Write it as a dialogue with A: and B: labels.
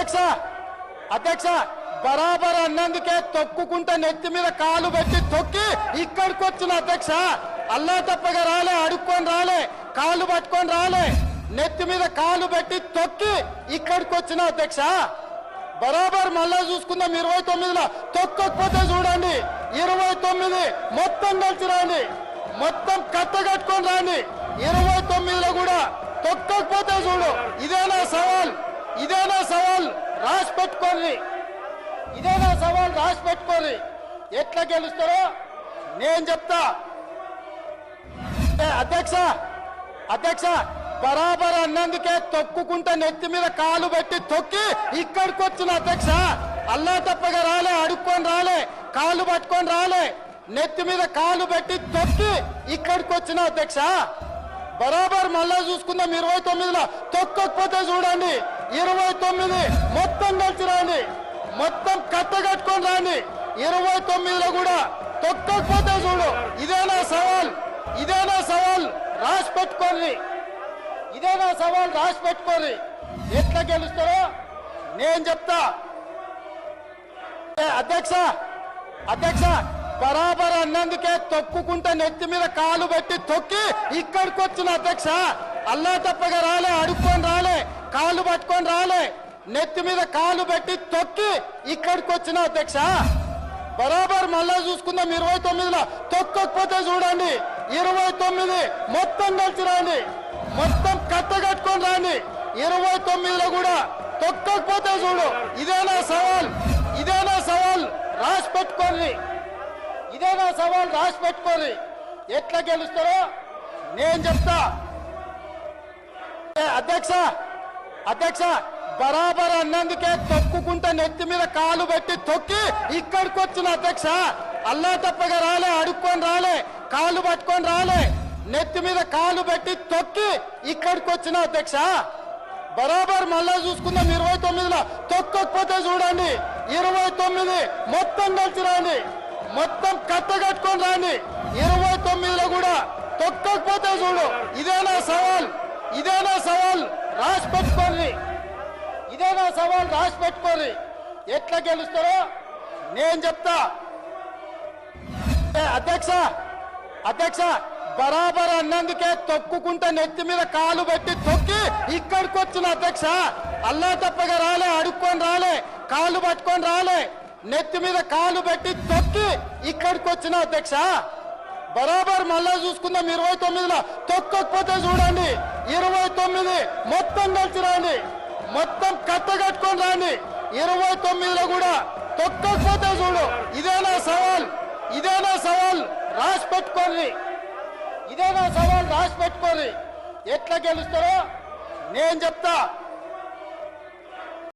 A: అధ్యక్ష అధ్యక్ష బరాబర్ అన్నందుకే తొక్కుకుంటే నెత్తి మీద కాలు పెట్టి తొక్కి ఇక్కడికి వచ్చిన అధ్యక్ష అల్లా తప్పగా రాలే, అడుక్కొని రాలే, కాలు పట్టుకొని రాలే, నెత్తి మీద కాలు పెట్టి తొక్కి ఇక్కడికి వచ్చిన అధ్యక్ష బరాబర్ మళ్ళా చూసుకుందాం 29లో తొక్కకపోతే చూడండి 29 మొత్తం కలిసి రాండి, మొత్తం కట్టగట్టుకొని రాండి 29లో కూడా తొక్కకపోతే చూడు. ఇదేనా సవాల్, ఇదేనా సవాల్ రాసి పెట్టుకోండి, ఇదేనా సవాల్ రాసి పెట్టుకోండి. ఎట్లా గెలుస్తారో నేను చెప్తా. అధ్యక్ష అధ్యక్ష బరాబర్ అన్నందుకే తొక్కుకుంటే నెత్తి మీద కాలు పెట్టి తొక్కి ఇక్కడికి వచ్చిన అధ్యక్ష అల్లా తప్పగా రాలే, అడుక్కొని రాలే, కాలు పట్టుకొని రాలే, నెత్తి మీద కాలు పెట్టి తొక్కి ఇక్కడికి వచ్చిన అధ్యక్ష బరాబర్ మళ్ళా చూసుకుందాం 29లో తొక్కకపోతే చూడండి 29 మొత్తం కలిసి రాండి, మొత్తం కట్టగట్టుకొని రాండి 29లో కూడా తొక్కకపోతే చూడు. ఇదేనా సవాల్, ఇదేనా సవాల్ రాసి పెట్టుకోండి, ఇదేనా సవాల్ రాసి పెట్టుకోండి. ఎట్లా గెలుస్తారో నేను చెప్తా. అధ్యక్ష అధ్యక్ష బరాబర్ అన్నందుకే తొక్కుకుంటే నెత్తి మీద కాలు పెట్టి తొక్కి ఇక్కడికి వచ్చిన అధ్యక్ష అల్లా తప్పగా రాలే, అడుక్కొని రాలే, కాలు పట్టుకొని రాలే, నెత్తి మీద కాలు పెట్టి తొక్కి ఇక్కడికి వచ్చిన అధ్యక్ష బరాబర్ మళ్ళా చూసుకుందాం 29లో తొక్కకపోతే చూడండి 29 మొత్తం కలిసి రాండి, మొత్తం కట్టగట్టుకొని రాండి 29లో కూడా తొక్కకపోతే చూడు. ఇదేనా సవాల్, ఇదేనా సవాల్ రాసి పెట్టుకోండి, ఇదేనా సవాల్ రాసి పెట్టుకోండి. ఎట్లా గెలుస్తారో నేను చెప్తా. అధ్యక్ష అధ్యక్ష బరాబర్ అన్నందుకే తొక్కుకుంటే నెత్తి మీద కాలు పెట్టి తొక్కి ఇక్కడికి వచ్చిన అధ్యక్ష అల్లా తప్పగా రాలే, అడుక్కొని రాలే, కాలు పట్టుకొని రాలే, నెత్తి మీద కాలు పెట్టి తొక్కి ఇక్కడికి వచ్చిన అధ్యక్ష బరాబర్ మళ్ళా చూసుకుందాం 29లో తొక్కకపోతే చూడండి 29 మొత్తం కలిసి రాండి, మొత్తం కట్టగట్టుకొని రాండి 29లో కూడా తొక్కకపోతే చూడు. ఇదేనా సవాల్, ఇదేనా సవాల్ రాసి పెట్టుకోండి, ఇదేనా సవాల్ రాసి పెట్టుకోండి. ఎట్లా గెలుస్తారో నేను చెప్తా. అధ్యక్ష అధ్యక్ష బరాబర్ అన్నందుకే తొక్కుకుంటే నెత్తి మీద కాలు పెట్టి తొక్కి ఇక్కడికి వచ్చిన అధ్యక్ష అల్లా తప్పగా రాలే, అడుక్కొని రాలే, కాలు పట్టుకొని రాలే, నెత్తి మీద కాలు పెట్టి తొక్కి ఇక్కడికి వచ్చిన అధ్యక్ష బరాబర్ మళ్ళా చూసుకుందాం 29లో తొక్కకపోతే చూడండి 29 మొత్తం కలిసి రాండి, మొత్తం కట్టగట్టుకొని రాండి 29లో కూడా తొక్కకపోతే చూడు. ఇదేనా సవాల్, ఇదేనా సవాల్ రాసి పెట్టుకోండి, ఇదేనా సవాల్ రాసి పెట్టుకోండి. ఎట్లా గెలుస్తారో నేను చెప్తా.